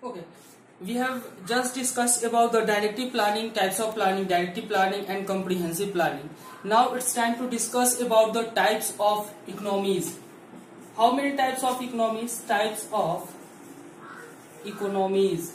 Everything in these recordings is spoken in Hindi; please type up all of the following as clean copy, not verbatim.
Okay. We have just discussed about the directive planning, types of planning, directive planning and comprehensive planning. Now it's time to discuss about the types of economies. How many types of economies? Types of economies.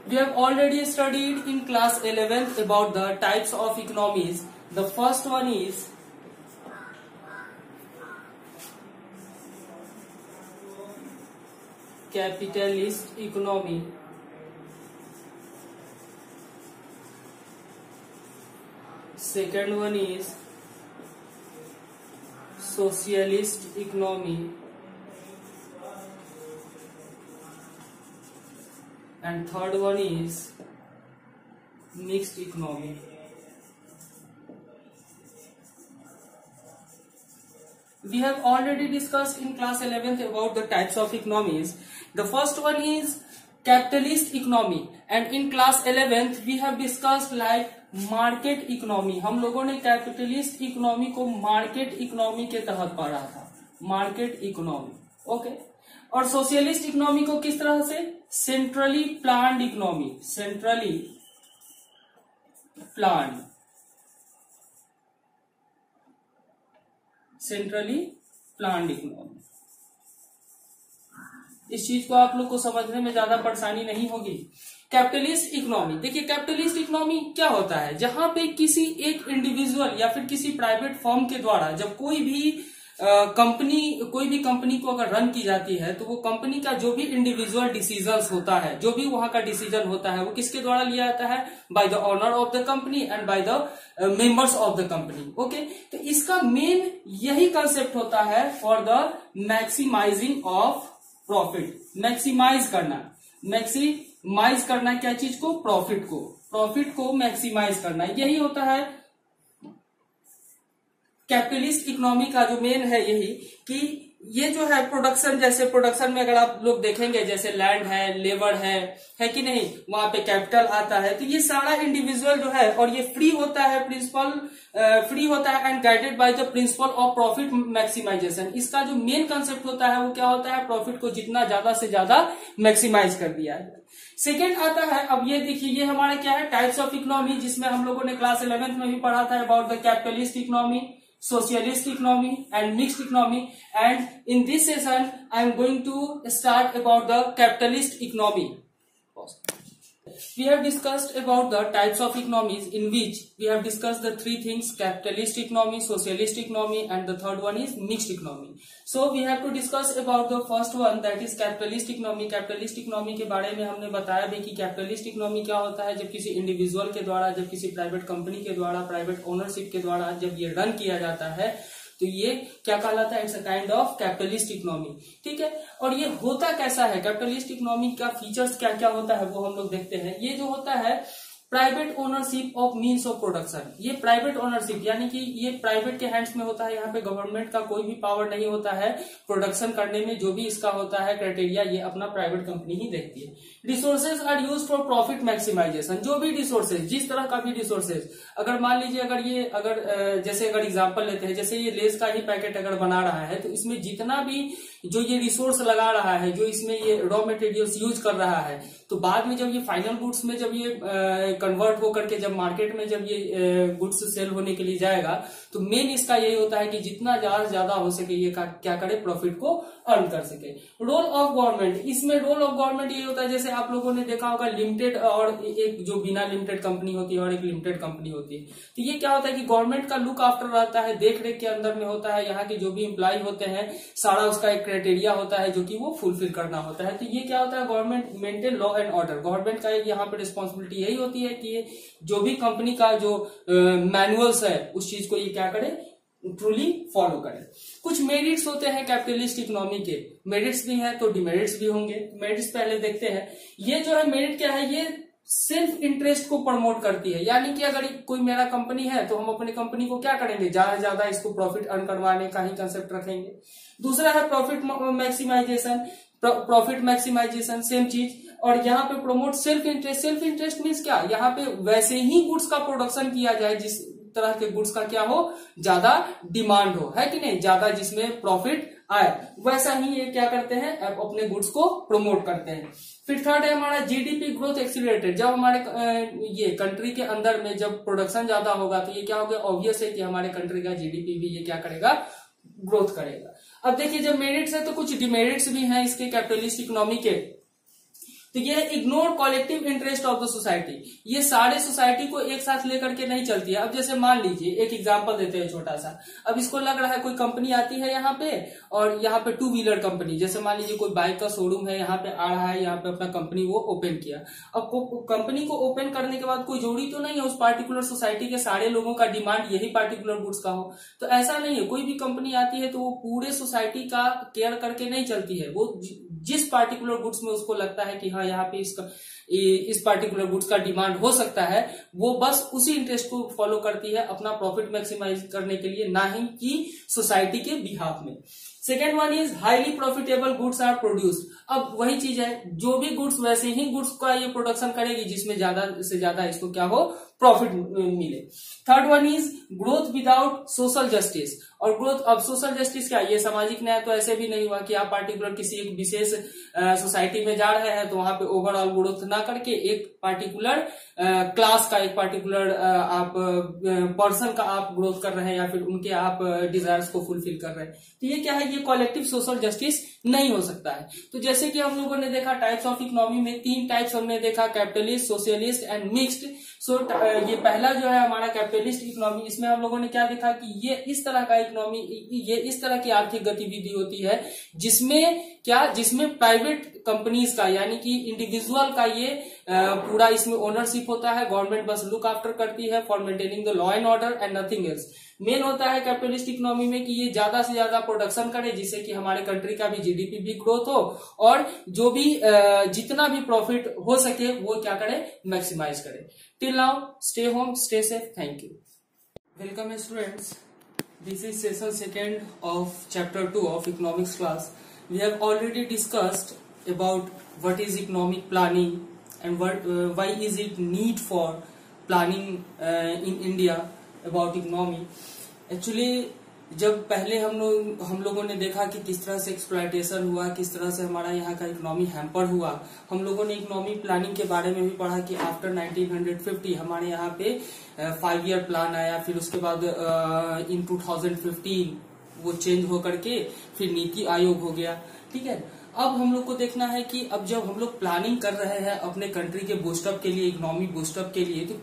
We have already studied in class 11th about the types of economies. The first one is capitalist economy. Second one is socialist economy. And third one is mixed economy. We have already discussed in class 11th about the types of economies. The first one is capitalist economy, and in class 11th we have discussed like market economy. हम लोगों ने कैपिटलिस्ट इकोनॉमी को मार्केट इकोनॉमी के तहत पढ़ा था, मार्केट इकोनॉमी. ओके. और सोशलिस्ट इकोनॉमी को किस तरह से? Centrally planned economy. Centrally planned, centrally planned economy. इस चीज को आप लोग को समझने में ज्यादा परेशानी नहीं होगी. कैपिटलिस्ट इकोनॉमी, देखिए कैपिटलिस्ट इकोनॉमी क्या होता है? जहां पे किसी एक इंडिविजुअल या फिर किसी प्राइवेट फर्म के द्वारा जब कोई भी कंपनी को अगर रन की जाती है तो वो कंपनी का जो भी इंडिविजुअल डिसीजंस होता है, जो भी वहां का डिसीजन होता है, वो किसके द्वारा लिया जाता है? By the owner of the company and by the members of the company. Okay. तो इसका मेन यही कंसेप्ट होता है for the maximising of profit. Maximise करना क्या चीज को? प्रॉफिट को मैक्सिमाइज करना, यही होता है कैपिटलिस्ट इकोनॉमी का जो मेन है. यही कि ये जो है प्रोडक्शन, जैसे प्रोडक्शन में अगर आप लोग देखेंगे जैसे लैंड है, लेबर है कि नहीं, वहां पे कैपिटल आता है. तो ये सारा इंडिविजुअल जो है, और ये फ्री होता है and guided by the principle of profit maximisation. इसका जो मेन कंसेप्ट होता है वो क्या होता है? प्रॉफिट को जितना ज्यादा से ज्यादा मैक्सिमाइज कर दिया है. सेकेंड आता है, अब ये देखिए, ये हमारा क्या है? टाइप्स ऑफ इकोनॉमी, जिसमें हम लोगों ने क्लास 11th में भी पढ़ा था about the capitalist economy, socialist economy and mixed economy. And in this session I am going to start about the capitalist economy. We have discussed about the types of economies, in which we have discussed the three things: capitalist economy, socialist economy, and the third one is mixed economy. So we have to discuss about the first one, that is capitalist economy. capitalist economy के बारे में हमने बताया भी कि capitalist economy क्या होता है. जब किसी इंडिविजुअल के द्वारा, जब किसी प्राइवेट कंपनी के द्वारा, प्राइवेट ओनरशिप के द्वारा जब ये रन किया जाता है तो ये क्या कहलाता है? It's a kind of capitalist economy. ठीक है. और ये होता कैसा है? कैपिटलिस्ट इकोनॉमी का फीचर्स क्या क्या होता है वो हम लोग देखते हैं. ये जो होता है private ownership of means of production. ये प्राइवेट ओनरशिप यानी कि ये प्राइवेट के हैंड्स में होता है. यहाँ पे गवर्नमेंट का कोई भी पावर नहीं होता है प्रोडक्शन करने में. जो भी इसका होता है क्राइटेरिया, ये अपना प्राइवेट कंपनी ही देखती है. Resources are use for profit maximisation. जो भी रिसोर्सेज, जिस तरह का भी रिसोर्सेज, अगर मान लीजिए अगर जैसे अगर एग्जाम्पल लेते हैं, जैसे ये लेस का ही पैकेट अगर बना रहा है तो इसमें जितना भी जो ये रिसोर्स लगा रहा है, जो इसमें ये रॉ मटेरियल्स यूज कर रहा है, तो बाद में जब ये फाइनल गुड्स में जब ये कन्वर्ट होकर के जब मार्केट में जब ये गुड्स सेल होने के लिए जाएगा, तो मेन इसका यही होता है कि जितना ज्यादा हो सके ये क्या करे? प्रॉफिट को अर्न कर सके. रोल ऑफ गवर्नमेंट, इसमें रोल ऑफ गवर्नमेंट ये होता है, जैसे आप लोगों ने देखा होगा लिमिटेड और एक जो बिना लिमिटेड कंपनी होती है और एक लिमिटेड कंपनी होती है. तो ये क्या होता है कि गवर्नमेंट का लुक आफ्टर रहता है, देख रेख के अंदर में होता है. यहाँ के जो भी एम्प्लॉय होते हैं, सारा उसका एक क्राइटेरिया होता है जो कि वो फुलफिल करना होता है. तो ये क्या होता है? Government maintain law and order. Government का यहाँ पे रिस्पॉन्सिबिलिटी यही होती है कि जो भी कंपनी का जो मैनुअल्स है उस चीज को ये क्या करे? ट्रूली फॉलो करें. कुछ मेरिट्स होते हैं कैपिटलिस्ट इकोनॉमी के. मेरिट्स भी हैं तो डिमेरिट्स भी होंगे. मेरिट्स पहले देखते हैं. ये जो है मेरिट क्या है? ये सेल्फ इंटरेस्ट को प्रमोट करती है. यानी कि अगर कोई मेरा कंपनी है तो हम अपनी कंपनी को क्या करेंगे? ज्यादा से ज्यादा इसको प्रॉफिट अर्न करवाने का ही कंसेप्ट रखेंगे. दूसरा है profit maximisation. Profit maximisation same चीज. और यहाँ पे promote self interest. Self interest means क्या? यहाँ पे वैसे ही गुड्स का प्रोडक्शन किया जाए तरह के गुड्स का क्या हो, ज्यादा डिमांड हो, है कि नहीं, ज्यादा जिसमें प्रॉफिट आए, वैसा ही ये क्या करते हैं, अपने गुड्स को प्रमोट करते हैं। फिर थर्ड है हमारा जीडीपी ग्रोथ एक्सीलरेटेड। जब हमारे ये कंट्री के अंदर में जब प्रोडक्शन ज्यादा होगा तो ये क्या होगा, ऑब्वियस है कि हमारे कंट्री का जीडीपी भी ये क्या करेगा, ग्रोथ करेगा। अब देखिए जब मेरिट्स है तो कुछ डिमेरिट्स भी हैं इसके कैपिटलिस्ट इकोनॉमी के। तो ये ignore collective interest of the society, ये सारे सोसाइटी को एक साथ लेकर के नहीं चलती है। अब जैसे मान लीजिए एक एग्जांपल देते हैं छोटा सा, अब इसको लग रहा है कोई कंपनी आती है यहाँ पे, और यहाँ पे 2 व्हीलर कंपनी, जैसे मान लीजिए कोई बाइक का शोरूम है यहाँ पे आ रहा है, यहाँ पे अपना कंपनी वो ओपन किया। अब कंपनी को ओपन करने के बाद कोई जरूरी तो नहीं है उस पार्टिकुलर सोसाइटी के सारे लोगों का डिमांड यही पार्टिकुलर गुड्स का हो, तो ऐसा नहीं है। कोई भी कंपनी आती है तो वो पूरे सोसाइटी का केयर करके नहीं चलती है, वो जिस पार्टिकुलर गुड्स में उसको लगता है कि हाँ यहाँ पे इस पार्टिकुलर गुड्स का डिमांड हो सकता है, वो बस उसी इंटरेस्ट को फॉलो करती है अपना प्रॉफिट मैक्सिमाइज करने के लिए, ना ही कि सोसाइटी के बिहाफ में। Second one is highly profitable goods are produced. अब वही चीज है, जो भी गुड्स वैसे ही गुड्स का ये प्रोडक्शन करेगी जिसमें ज्यादा से ज्यादा इसको क्या हो, प्रॉफिट मिले। Third one is growth without social justice. और ग्रोथ, अब सोशल जस्टिस क्या, ये सामाजिक न्याय तो ऐसे भी नहीं हुआ कि आप पार्टिकुलर किसी एक विशेष सोसाइटी में जा रहे हैं तो वहां पे ओवरऑल ग्रोथ ना करके एक पार्टिकुलर क्लास का, एक पार्टिकुलर आप पर्सन का आप ग्रोथ कर रहे हैं, या फिर उनके आप डिजायर्स को फुलफिल कर रहे हैं। तो ये क्या है, ये कलेक्टिव सोशल जस्टिस नहीं हो सकता है। तो जैसे कि हम लोगों ने देखा टाइप्स ऑफ इकोनॉमी में 3 टाइप्स हमने देखा, कैपिटलिस्ट, सोशलिस्ट एंड मिक्स्ड। सो ये पहला जो है हमारा कैपिटलिस्ट इकोनॉमी, इसमें हम लोगों ने क्या देखा कि ये इस तरह का इकोनॉमी, ये इस तरह की आर्थिक गतिविधि होती है जिसमें प्राइवेट कंपनीज का यानी कि इंडिविजुअल का ये पूरा इसमें ओनरशिप होता है, गवर्नमेंट बस लुक आफ्टर करती है for maintaining the law and order and nothing else. Main होता है कैपिटलिस्ट इकोनॉमी में कि ये ज्यादा से ज्यादा प्रोडक्शन करे जिससे कि हमारे कंट्री का भी जीडीपी भी ग्रोथ हो, और जो भी जितना भी प्रॉफिट हो सके वो क्या करे, मैक्सिमाइज करे। Till now stay home, stay safe, thank you. Welcome students, this is session 2 of chapter 2 of economics class. We have already discussed about what is economic planning and why is it need for planning in India about economy. Actually जब पहले हम लोगों ने देखा कि किस तरह से एक्सप्लॉयटेशन हुआ, किस तरह से हमारा यहाँ का इकोनॉमी हैम्पर हुआ, हम लोगों ने इकोनॉमी प्लानिंग के बारे में भी पढ़ा कि आफ्टर 1950 हमारे यहाँ पे 5 ईयर प्लान आया, फिर उसके बाद इन 2015 वो चेंज होकर के फिर नीति आयोग हो गया। ठीक है, अब हम लोग को देखना है कि अब जब हम लोग प्लानिंग कर रहे हैं अपने कंट्री के बूस्टअप के लिए, इकोनॉमी बूस्टअप के लिए, तो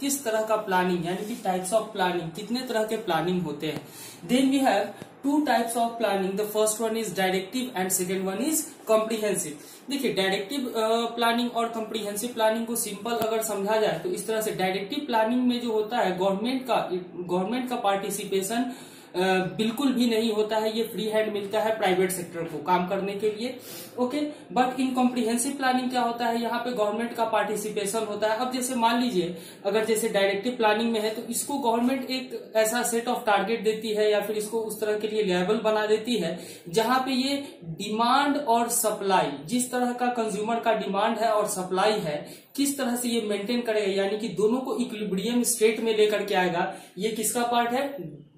किस तरह का प्लानिंग, यानी कि टाइप्स ऑफ प्लानिंग, कितने तरह के प्लानिंग होते हैं। Then we have 2 types of planning, the first one is directive and second one is comprehensive. देखिए डायरेक्टिव प्लानिंग और कॉम्प्रिहेंसिव प्लानिंग को सिंपल अगर समझा जाए तो इस तरह से, डायरेक्टिव प्लानिंग में जो होता है गवर्नमेंट का पार्टिसिपेशन बिल्कुल भी नहीं होता है, ये फ्री हैंड मिलता है प्राइवेट सेक्टर को काम करने के लिए। Okay, but in comprehensive planning क्या होता है, यहाँ पे गवर्नमेंट का पार्टिसिपेशन होता है। अब जैसे मान लीजिए अगर जैसे डायरेक्टिव प्लानिंग में है तो इसको गवर्नमेंट एक ऐसा सेट ऑफ टारगेट देती है या फिर इसको उस तरह के लिए लेवल बना देती है जहां पे ये डिमांड और सप्लाई, जिस तरह का कंज्यूमर का डिमांड है और सप्लाई है, किस तरह से ये मेंटेन करेगा, यानी कि दोनों को इक्विलिब्रियम स्टेट में लेकर के आएगा, ये किसका पार्ट है,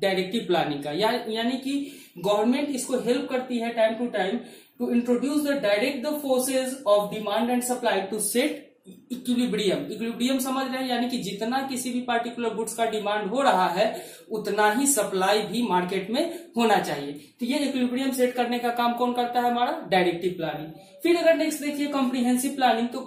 डायरेक्टिव प्लानिंग का। यानी कि गवर्नमेंट इसको हेल्प करती है time to time to introduce the direct the forces of demand and supply to set equilibrium समझ रहे हैं, यानी कि जितना किसी भी पार्टिकुलर गुड्स का डिमांड हो रहा है उतना ही सप्लाई भी मार्केट में होना चाहिए। तो ये इक्विलिब्रियम सेट करने का काम कौन करता है, हमारा डायरेक्टिव प्लानिंग। फिर अगर नेक्स्ट देखिए कॉम्प्रिहेंसिव प्लानिंग, तो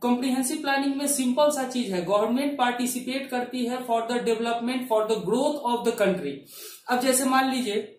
कॉम्प्रिहेंसिव प्लानिंग में सिंपल सा चीज है, गवर्नमेंट पार्टिसिपेट करती है for the development, for the growth of the country. अब जैसे मान लीजिए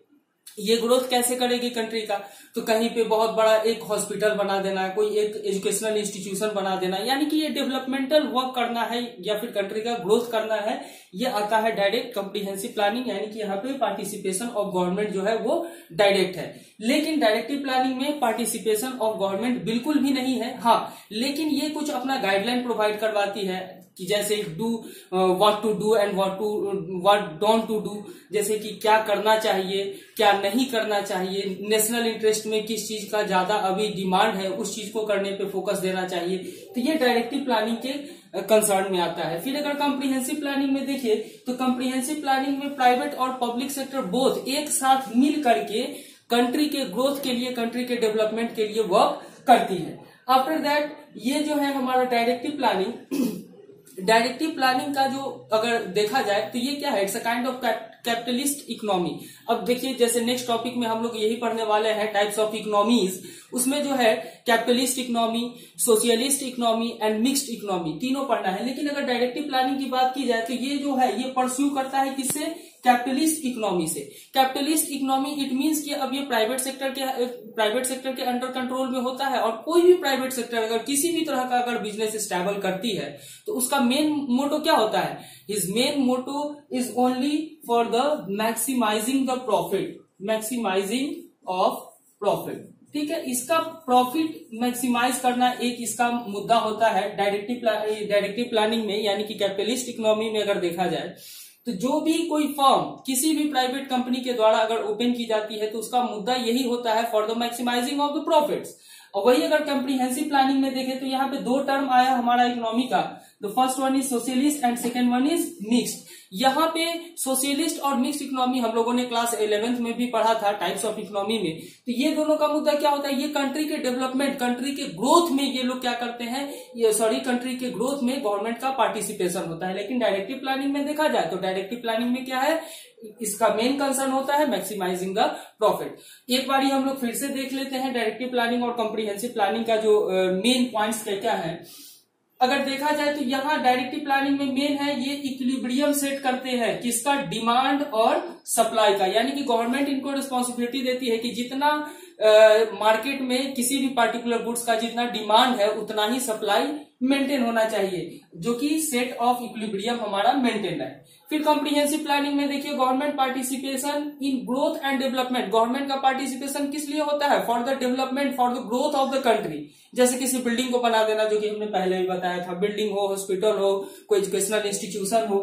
ये ग्रोथ कैसे करेगी कंट्री का, तो कहीं पे बहुत बड़ा एक हॉस्पिटल बना देना है, कोई एक एजुकेशनल इंस्टीट्यूशन बना देना, यानी कि ये डेवलपमेंटल वर्क करना है या फिर कंट्री का ग्रोथ करना है, ये आता है डायरेक्ट कॉम्प्रिहेंसिव प्लानिंग, यानी कि यहाँ पे पार्टिसिपेशन ऑफ गवर्नमेंट जो है वो डायरेक्ट है। लेकिन डायरेक्टिव प्लानिंग में पार्टिसिपेशन ऑफ गवर्नमेंट बिल्कुल भी नहीं है। हाँ, लेकिन ये कुछ अपना गाइडलाइन प्रोवाइड करवाती है कि जैसे do what to do and what don't to do, जैसे कि क्या करना चाहिए क्या नहीं करना चाहिए, नेशनल इंटरेस्ट में किस चीज का ज्यादा अभी डिमांड है उस चीज को करने पे फोकस देना चाहिए। तो ये डायरेक्टिव प्लानिंग के कंसर्न में आता है। फिर अगर कॉम्प्रिहेंसिव प्लानिंग में देखिए तो कॉम्प्रिहेंसिव प्लानिंग में प्राइवेट और पब्लिक सेक्टर बोथ एक साथ मिल करके कंट्री के ग्रोथ के लिए, कंट्री के डेवलपमेंट के लिए वर्क करती है। आफ्टर दैट ये जो है हमारा डायरेक्टिव प्लानिंग, डायरेक्टिव प्लानिंग का जो अगर देखा जाए तो ये क्या है, it's a kind of capitalist economy. अब देखिए जैसे नेक्स्ट टॉपिक में हम लोग यही पढ़ने वाले हैं टाइप्स ऑफ इकोनॉमीज, उसमें जो है capitalist economy, socialist economy and mixed economy तीनों पढ़ना है। लेकिन अगर डायरेक्टिव प्लानिंग की बात की जाए तो ये जो है ये परस्यू करता है किससे, कैपिटलिस्ट इकोनॉमी से। कैपिटलिस्ट इकोनॉमी इट मींस कि अब ये प्राइवेट सेक्टर के अंडर कंट्रोल में होता है और कोई भी प्राइवेट सेक्टर अगर किसी भी तरह का अगर बिजनेस स्टेबल करती है तो उसका मेन मोटो क्या होता है, his main motto is only for the maximising the profit, maximising of profit. ठीक है, इसका प्रॉफिट मैक्सिमाइज करना एक इसका मुद्दा होता है डायरेक्टिव प्लानिंग में, यानी कि कैपिटलिस्ट इकोनॉमी में अगर देखा जाए तो जो भी कोई फर्म किसी भी प्राइवेट कंपनी के द्वारा अगर ओपन की जाती है तो उसका मुद्दा यही होता है for the maximising of the profits. और वही अगर कॉम्प्रिहेंसिव प्लानिंग में देखें तो यहाँ पे दो टर्म आया हमारा इकोनॉमी का, the first one is socialist and second one is mixed. यहाँ पे सोशलिस्ट और मिक्स्ड इकोनॉमी हम लोगों ने क्लास 11th में भी पढ़ा था टाइप्स ऑफ इकोनॉमी में। तो ये दोनों का मुद्दा क्या होता है, ये कंट्री के डेवलपमेंट, कंट्री के ग्रोथ में ये लोग क्या करते हैं, ये कंट्री के ग्रोथ में गवर्नमेंट का पार्टिसिपेशन होता है। लेकिन डायरेक्टिव प्लानिंग में देखा जाए तो डायरेक्टिव प्लानिंग में क्या है, इसका मेन कंसर्न होता है मैक्सिमाइजिंग द प्रॉफिट। एक बार हम लोग फिर से देख लेते हैं डायरेक्टिव प्लानिंग और कॉम्प्रिहेंसिव प्लानिंग का जो मेन पॉइंट्स क्या है। अगर देखा जाए तो यहाँ डायरेक्टिव प्लानिंग में मेन है ये इक्विलिब्रियम सेट करते हैं किसका, डिमांड और सप्लाई का। यानी कि गवर्नमेंट इनको रिस्पॉन्सिबिलिटी देती है कि जितना मार्केट में किसी भी पार्टिकुलर गुड्स का जितना डिमांड है उतना ही सप्लाई मेंटेन होना चाहिए, जो कि सेट ऑफ इक्विलिब्रियम हमारा मेंटेन है। फिर कॉम्प्रिहेंसिव प्लानिंग में देखिए government participation in growth and development. Government का पार्टिसिपेशन किस लिए होता है, for the development, for the growth of the country. जैसे किसी बिल्डिंग को बना देना, जो कि हमने पहले भी बताया था, बिल्डिंग हो, हॉस्पिटल हो, कोई एजुकेशनल इंस्टीट्यूशन हो।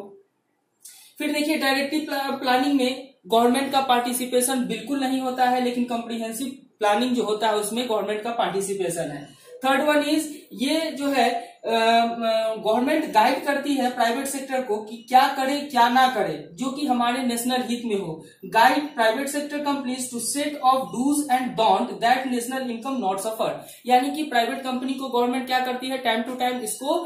फिर देखिए डायरेक्टिव प्लानिंग में गवर्नमेंट का पार्टिसिपेशन बिल्कुल नहीं होता है, लेकिन कॉम्प्रिहेंसिव प्लानिंग जो होता है उसमें गवर्नमेंट का पार्टिसिपेशन है। थर्ड वन इज ये जो है गवर्नमेंट गाइड करती है प्राइवेट सेक्टर को कि क्या करे क्या ना करे, जो कि हमारे नेशनल हित में हो। Guide private sector companies to set of dos and don't that national income not suffer. यानी कि प्राइवेट कंपनी को गवर्नमेंट क्या करती है, टाइम टू टाइम इसको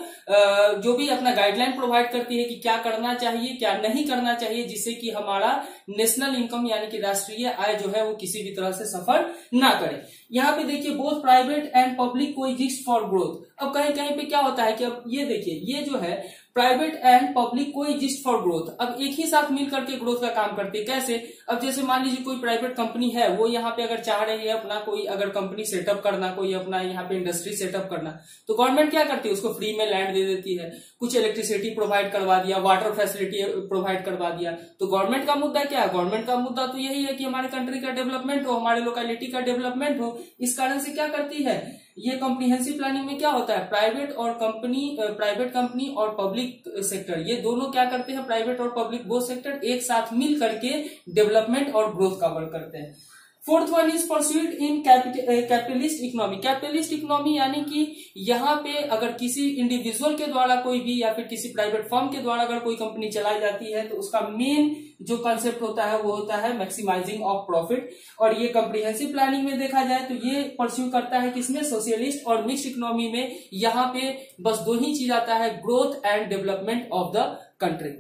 जो भी अपना गाइडलाइन प्रोवाइड करती है कि क्या करना चाहिए क्या नहीं करना चाहिए, जिससे कि हमारा नेशनल इनकम यानी कि राष्ट्रीय आय जो है वो किसी भी तरह से सफर ना करे। यहाँ पे देखिए both private and public coexist for growth. अब कहीं कहीं पे क्या होता है कि अब ये देखिए ये जो है private and public coexist for growth, अब एक ही साथ मिल करके ग्रोथ का काम करती है। कैसे, अब जैसे मान लीजिए कोई प्राइवेट कंपनी है, वो यहाँ पे अगर चाह रही है अपना कोई अगर कंपनी सेटअप करना, कोई अपना यहाँ पे इंडस्ट्री सेटअप करना, तो गवर्नमेंट क्या करती है, उसको फ्री में लैंड दे देती है, कुछ इलेक्ट्रिसिटी प्रोवाइड करवा दिया, वाटर फैसिलिटी प्रोवाइड करवा दिया। तो गवर्नमेंट का मुद्दा क्या है, गवर्नमेंट का मुद्दा तो यही है कि हमारे कंट्री का डेवलपमेंट हो, हमारे लोकेलिटी का डेवलपमेंट हो। इस कारण से क्या करती है, ये कॉम्प्रिहेंसिव प्लानिंग में क्या होता है, प्राइवेट कंपनी और पब्लिक सेक्टर ये दोनों क्या करते हैं, प्राइवेट और पब्लिक बोथ सेक्टर एक साथ मिल करके डेवलपमेंट और ग्रोथ का वर्क करते हैं। Fourth one is pursued in capitalist economy. Capitalist economy यानी कि यहाँ पे अगर किसी इंडिविजुअल के द्वारा कोई भी या फिर किसी प्राइवेट फर्म के द्वारा अगर कोई कंपनी चलाई जाती है तो उसका मेन जो कंसेप्ट होता है वो होता है मैक्सिमाइजिंग ऑफ प्रॉफिट। और ये कॉम्प्रिहेंसिव प्लानिंग में देखा जाए तो ये परस्यू करता है किसमें, सोशलिस्ट और मिक्स्ड इकोनॉमी में। यहाँ पे बस दो ही चीज आता है, growth and development of the country.